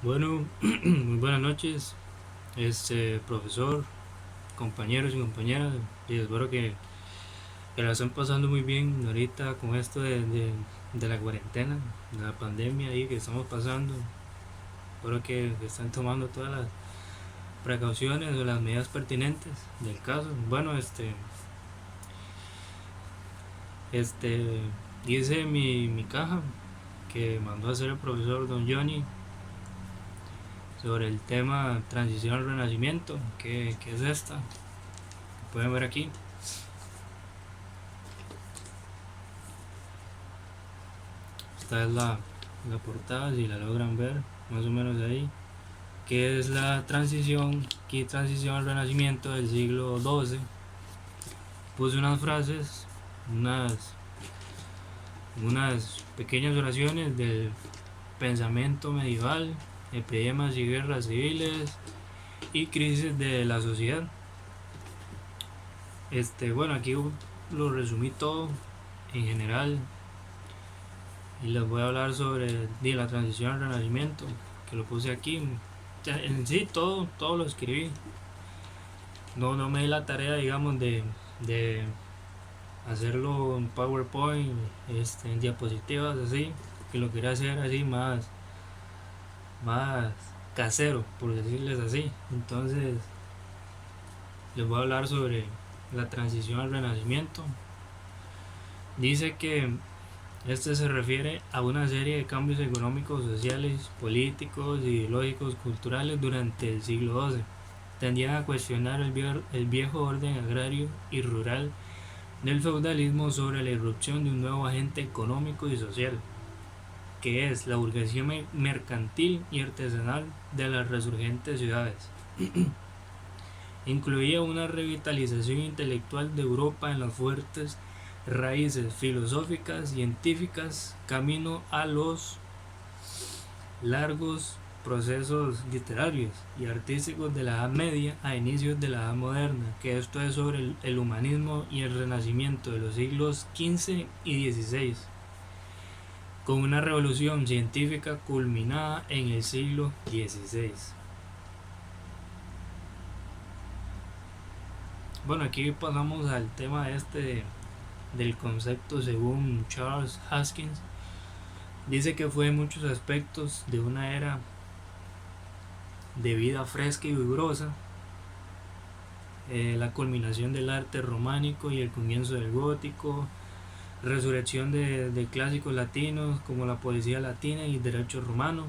Bueno, muy buenas noches, profesor, compañeros y compañeras, y espero que la estén pasando muy bien ahorita con esto de la cuarentena, de la pandemia ahí que estamos pasando. Espero que estén tomando todas las precauciones o las medidas pertinentes del caso. Bueno, este, hice mi caja que mandó a hacer el profesor Don Johnny sobre el tema transición al renacimiento, que es esta, que pueden ver aquí. Esta es la portada, si la logran ver, más o menos ahí, que es la transición, que transición al renacimiento del siglo XII. Puse unas frases, unas pequeñas oraciones del pensamiento medieval, epidemias y guerras civiles y crisis de la sociedad. Bueno, aquí lo resumí todo en general y les voy a hablar sobre la transición al renacimiento, que lo puse aquí. En sí todo lo escribí. No me di la tarea, digamos, de hacerlo en PowerPoint, en diapositivas así, que lo quería hacer así más casero, por decirles así. Entonces les voy a hablar sobre la transición al renacimiento. Dice que este se refiere a una serie de cambios económicos, sociales, políticos, ideológicos, culturales durante el siglo XII. Tendían a cuestionar el viejo orden agrario y rural del feudalismo sobre la irrupción de un nuevo agente económico y social, que es la burguesía mercantil y artesanal de las resurgentes ciudades. Incluía una revitalización intelectual de Europa en las fuertes raíces filosóficas, científicas, camino a los largos procesos literarios y artísticos de la Edad Media a inicios de la Edad Moderna, que esto es sobre el humanismo y el renacimiento de los siglos XV y XVI, con una revolución científica culminada en el siglo XVI. Bueno, aquí pasamos al tema del concepto según Charles Haskins. Dice que fue en muchos aspectos de una era de vida fresca y vigorosa, la culminación del arte románico y el comienzo del gótico, resurrección de clásicos latinos como la poesía latina y el derecho romano,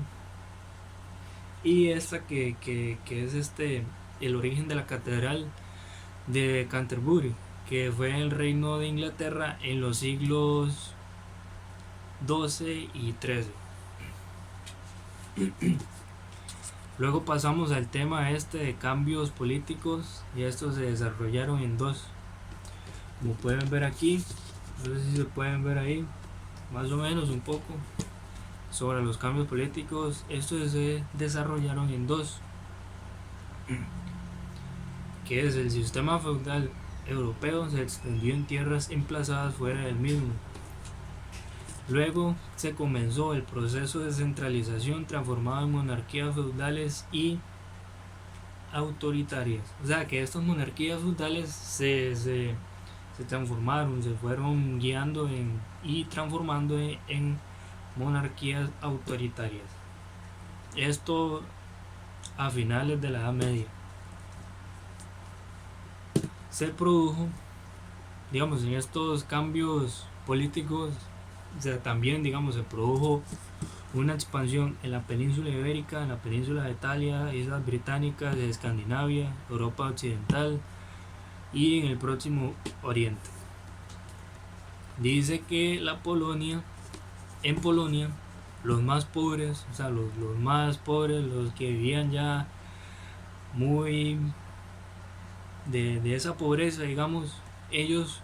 y esta que es el origen de la catedral de Canterbury, que fue en el reino de Inglaterra en los siglos XII y XIII. Luego pasamos al tema de cambios políticos, y estos se desarrollaron en dos. Como pueden ver aquí, no sé si se pueden ver ahí, más o menos un poco, sobre los cambios políticos. Estos se desarrollaron en dos, que es el sistema feudal europeo se extendió en tierras emplazadas fuera del mismo. Luego se comenzó el proceso de centralización transformado en monarquías feudales y autoritarias. O sea que estas monarquías feudales se transformaron, se fueron guiando y transformando en monarquías autoritarias. Esto a finales de la Edad Media. Se produjo, digamos, en estos cambios políticos, o sea, también, digamos, se produjo una expansión en la península ibérica, en la península de Italia, Islas Británicas, de Escandinavia, Europa Occidental y en el próximo Oriente. Dice que en Polonia, los más pobres, o sea, los más pobres, los que vivían ya muy de esa pobreza, digamos, ellos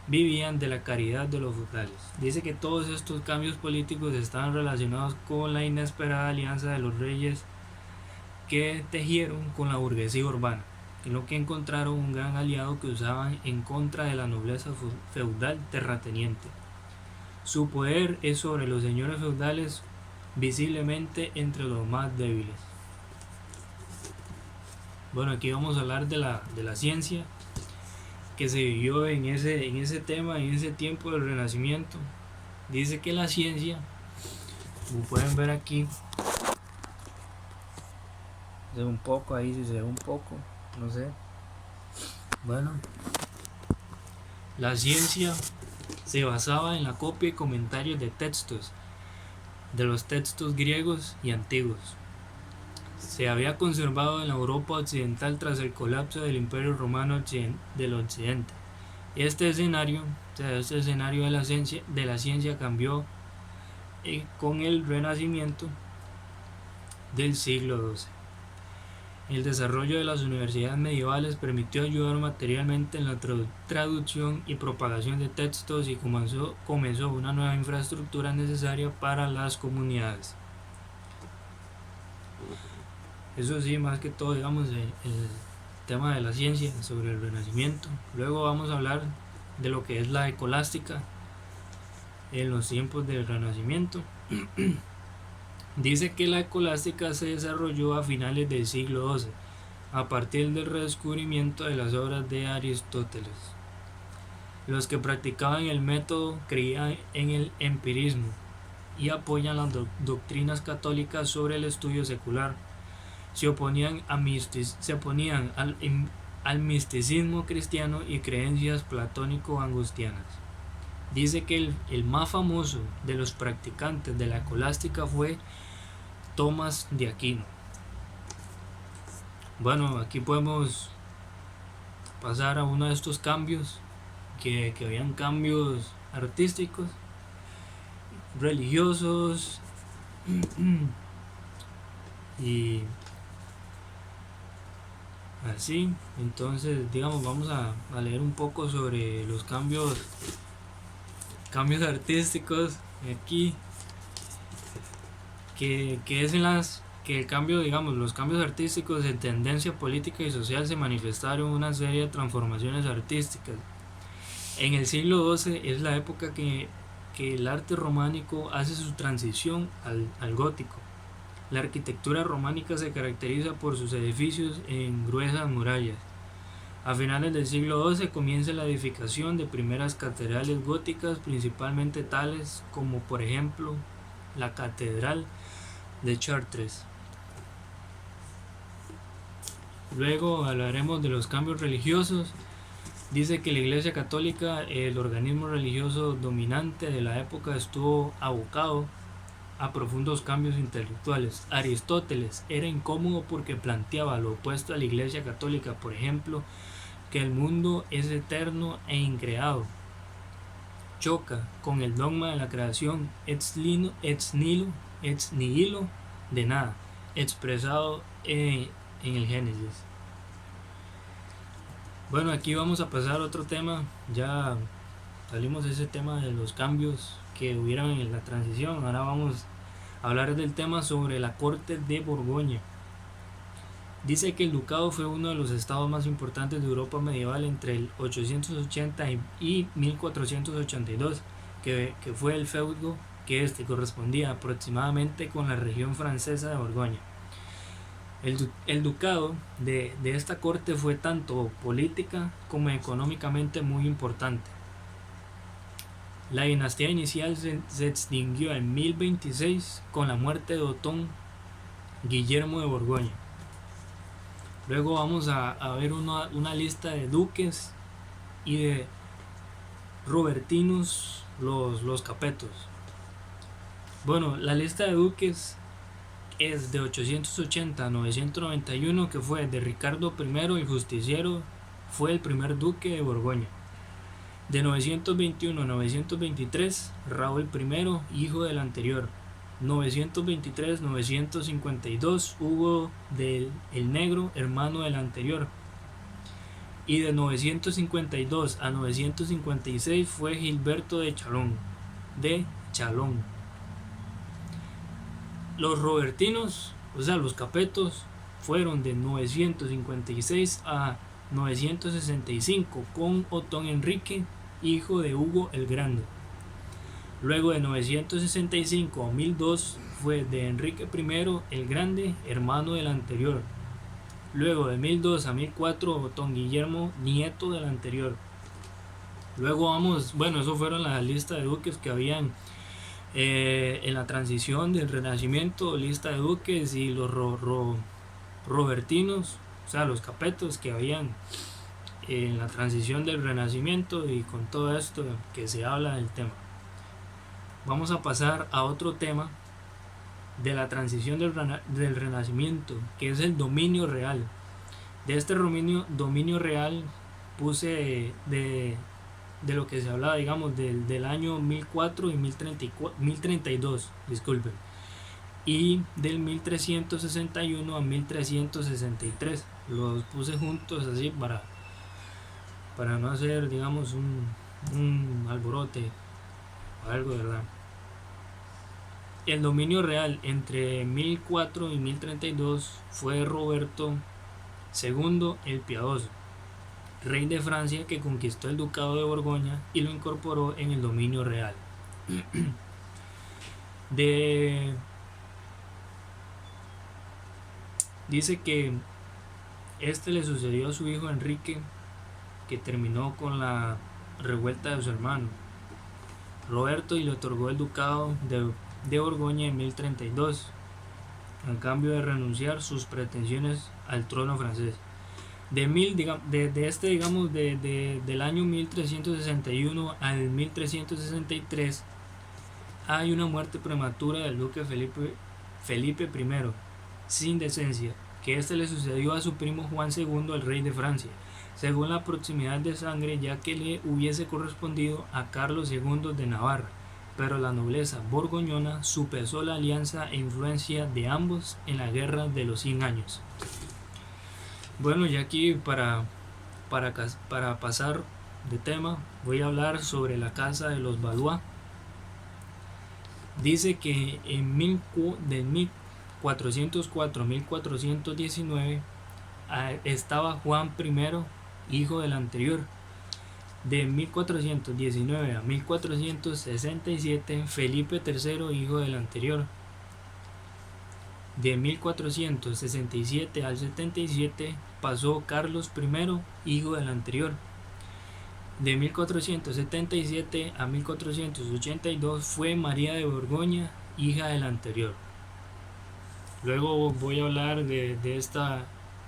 vivían de la caridad de los feudales. Dice que todos estos cambios políticos estaban relacionados con la inesperada alianza de los reyes que tejieron con la burguesía urbana, en lo que encontraron un gran aliado que usaban en contra de la nobleza feudal terrateniente. Su poder es sobre los señores feudales visiblemente entre los más débiles. Bueno, aquí vamos a hablar de la ciencia que se vivió en ese tema, en ese tiempo del Renacimiento. Dice que la ciencia, como pueden ver aquí, se ve un poco ahí, si se ve un poco, no sé. Bueno, la ciencia se basaba en la copia y comentarios de textos, de los textos griegos y antiguos. Se había conservado en la Europa occidental tras el colapso del Imperio Romano del Occidente. Este escenario de la ciencia cambió con el Renacimiento del siglo XII. El desarrollo de las universidades medievales permitió ayudar materialmente en la traducción y propagación de textos y comenzó una nueva infraestructura necesaria para las comunidades. Eso sí, más que todo, digamos, el tema de la ciencia sobre el Renacimiento. Luego vamos a hablar de lo que es la escolástica en los tiempos del Renacimiento. Dice que la escolástica se desarrolló a finales del siglo XII, a partir del redescubrimiento de las obras de Aristóteles. Los que practicaban el método creían en el empirismo y apoyan las doctrinas católicas sobre el estudio secular. Se oponían al misticismo cristiano y creencias platónico-agustianas. Dice que el más famoso de los practicantes de la escolástica fue Tomás de Aquino. Bueno, aquí podemos pasar a uno de estos cambios, que habían cambios artísticos, religiosos y así. Entonces, digamos, vamos a leer un poco sobre los cambios artísticos aquí, que el cambio, digamos, los cambios artísticos en tendencia política y social se manifestaron en una serie de transformaciones artísticas. En el siglo XII es la época que el arte románico hace su transición al gótico. La arquitectura románica se caracteriza por sus edificios en gruesas murallas. A finales del siglo XII comienza la edificación de primeras catedrales góticas, principalmente tales como, por ejemplo, la Catedral de Chartres. Luego hablaremos de los cambios religiosos. Dice que la Iglesia Católica, el organismo religioso dominante de la época, estuvo abocado a profundos cambios intelectuales. Aristóteles era incómodo porque planteaba lo opuesto a la Iglesia Católica, por ejemplo, que el mundo es eterno e increado. Choca con el dogma de la creación ex nihilo de nada, expresado en el Génesis. Bueno, aquí vamos a pasar a otro tema. Ya salimos de ese tema de los cambios que hubieron en la transición. Ahora vamos a hablar del tema sobre la corte de Borgoña. Dice que el ducado fue uno de los estados más importantes de Europa medieval entre el 880 y 1482, que fue el feudo que correspondía aproximadamente con la región francesa de Borgoña. El ducado de esta corte fue tanto política como económicamente muy importante. La dinastía inicial se extinguió en 1026 con la muerte de Otón Guillermo de Borgoña. Luego vamos a ver una lista de duques y de Robertinos los Capetos. Bueno, la lista de duques es de 880 a 991, que fue de Ricardo I el Justiciero, fue el primer duque de Borgoña. De 921 a 923, Raúl I, hijo del anterior. 923-952, Hugo el Negro, hermano del anterior. Y de 952 a 956 fue Gilberto de Chalón. Los Robertinos, o sea, los Capetos, fueron de 956 a 965 con Otón Enrique, hijo de Hugo el Grande. Luego de 965 a 1002 fue de Enrique I el Grande, hermano del anterior. Luego de 1002 a 1004 don Guillermo, nieto del anterior. Luego vamos, bueno, eso fueron la lista de duques que habían en la transición del Renacimiento, lista de duques y los robertinos, o sea, los capetos que habían en la transición del Renacimiento, y con todo esto que se habla del tema. Vamos a pasar a otro tema de la transición del Renacimiento, que es el dominio real. De este dominio real puse de lo que se hablaba, digamos, del año 1004 y 1032, disculpen, y del 1361 a 1363. Los puse juntos así para no hacer, digamos, un alborote o algo, ¿verdad? El dominio real entre 1004 y 1032 fue Roberto II el Piadoso, rey de Francia, que conquistó el ducado de Borgoña y lo incorporó en el dominio real. Dice que este le sucedió a su hijo Enrique, que terminó con la revuelta de su hermano Roberto y le otorgó el ducado de Borgoña en 1032, en cambio de renunciar sus pretensiones al trono francés. Del año 1361 al 1363 hay una muerte prematura del duque Felipe I, sin descendencia, que este le sucedió a su primo Juan II, el rey de Francia, según la proximidad de sangre, ya que le hubiese correspondido a Carlos II de Navarra, pero la nobleza borgoñona supesó la alianza e influencia de ambos en la guerra de los 100 años. Bueno, y aquí para pasar de tema, voy a hablar sobre la casa de los Valois. Dice que en 1404 a 1419 estaba Juan I, hijo del anterior. De 1419 a 1467 Felipe III, hijo del anterior. De 1467 al 77 pasó Carlos I, hijo del anterior. De 1477 a 1482 fue María de Borgoña, hija del anterior. Luego voy a hablar de esta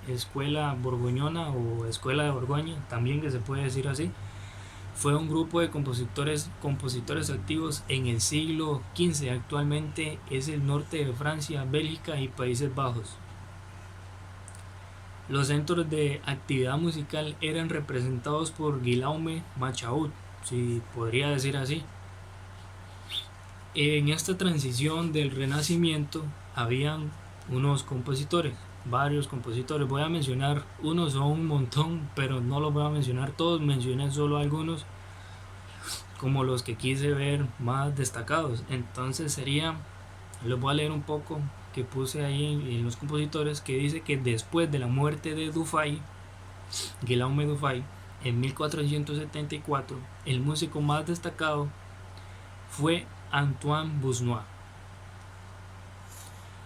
escuela borgoñona o escuela de Borgoña, también que se puede decir así. Fue un grupo de compositores activos en el siglo XV. Actualmente es el norte de Francia, Bélgica y Países Bajos. Los centros de actividad musical eran representados por Guillaume Machaut, si podría decir así. En esta transición del Renacimiento habían unos compositores, varios compositores. Voy a mencionar unos, son un montón, pero no los voy a mencionar todos, mencioné solo algunos como los que quise ver más destacados. Entonces les voy a leer un poco que puse ahí en los compositores, que dice que después de la muerte de Dufay, Guillaume Dufay, en 1474, el músico más destacado fue Antoine Busnois.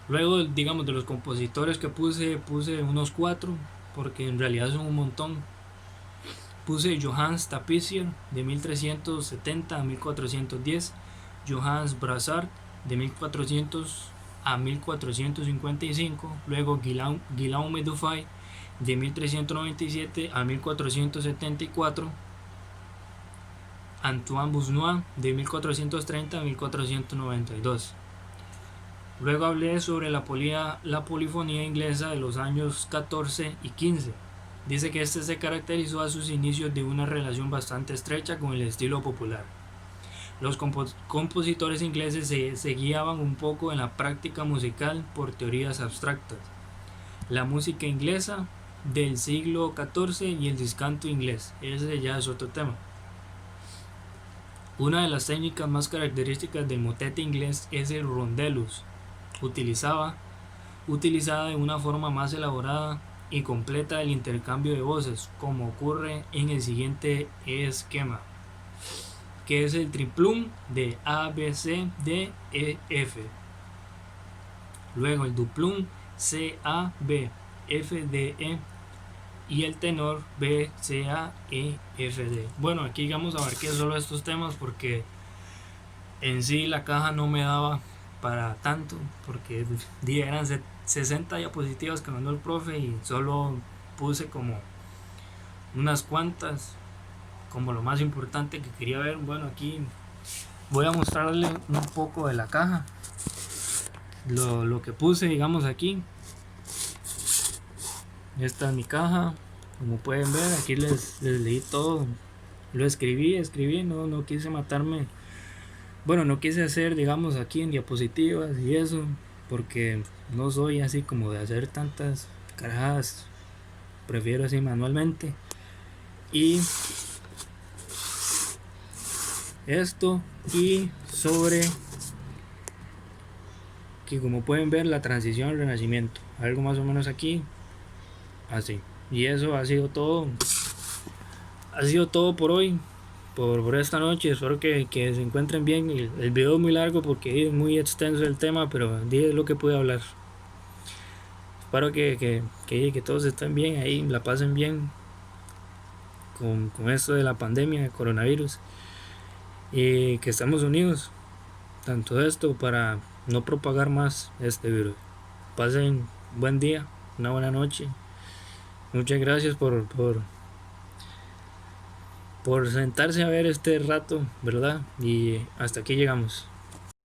Luego, digamos, de los compositores que puse unos 4, porque en realidad son un montón. Puse Johannes Tapissier de 1370 a 1410, Johannes Brassard de 1400 a 1455, luego Guillaume Dufay de 1397 a 1474, Antoine Busnois de 1430 a 1492. Luego hablé sobre la polifonía inglesa de los años 14 y 15. Dice que este se caracterizó a sus inicios de una relación bastante estrecha con el estilo popular. Los compositores ingleses se guiaban un poco en la práctica musical por teorías abstractas. La música inglesa del siglo XIV y el discanto inglés, ese ya es otro tema. Una de las técnicas más características del motete inglés es el rondellus, utilizada de una forma más elaborada y completa del intercambio de voces, como ocurre en el siguiente esquema, que es el triplum de A, B, C, D, E, F. luego el duplum C-A-B-F-D-E y el tenor B-C-A-E-F-D. Bueno, aquí digamos abarqué solo estos temas porque en sí la caja no me daba para tanto, porque eran 60 diapositivas que mandó el profe y solo puse como unas cuantas, como lo más importante que quería ver. Bueno, aquí voy a mostrarle un poco de la caja, lo que puse digamos aquí. Esta es mi caja, como pueden ver aquí les leí todo, lo escribí, no quise matarme, bueno, no quise hacer digamos aquí en diapositivas y eso, porque no soy así como de hacer tantas carajadas, prefiero así manualmente. Y esto, y sobre que como pueden ver la transición al renacimiento, algo más o menos aquí, así. Y eso ha sido todo por hoy, por esta noche. Espero que se encuentren bien. El video es muy largo porque es muy extenso el tema, pero es lo que pude hablar. Espero que todos estén bien ahí, la pasen bien con esto de la pandemia de coronavirus, y que estamos unidos tanto esto para no propagar más este virus. Pasen buen día, una buena noche. Muchas gracias por sentarse a ver este rato, ¿verdad? Y hasta aquí llegamos.